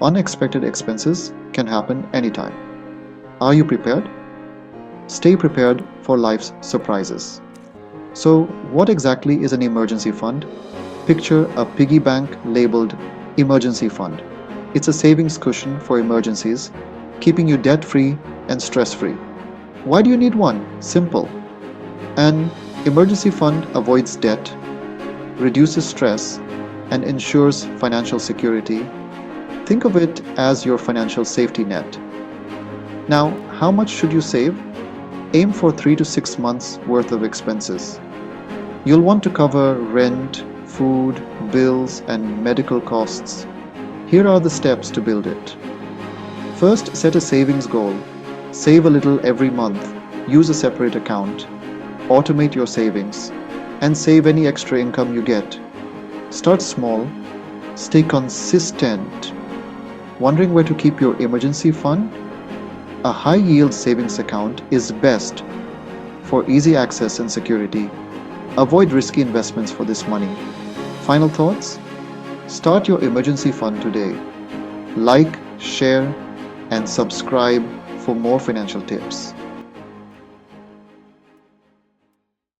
Unexpected expenses can happen anytime. Are you prepared? Stay prepared for life's surprises. So, what exactly is an emergency fund? Picture a piggy bank labeled emergency fund. It's a savings cushion for emergencies, keeping you debt free and stress free. Why do you need one? Simple. An emergency fund avoids debt, reduces stress, and ensures financial security. Think of it as your financial safety net. Now, how much should you save? Aim for 3 to 6 months worth of expenses. You'll want to cover rent, food, bills, and medical costs. Here are the steps to build it. First, set a savings goal. Save a little every month. Use a separate account. Automate your savings. And save any extra income you get. Start small. Stay consistent. Wondering where to keep your emergency fund? A high yield savings account is best for easy access and security. Avoid risky investments for this money. Final thoughts? Start your emergency fund today. Like, share, and subscribe for more financial tips.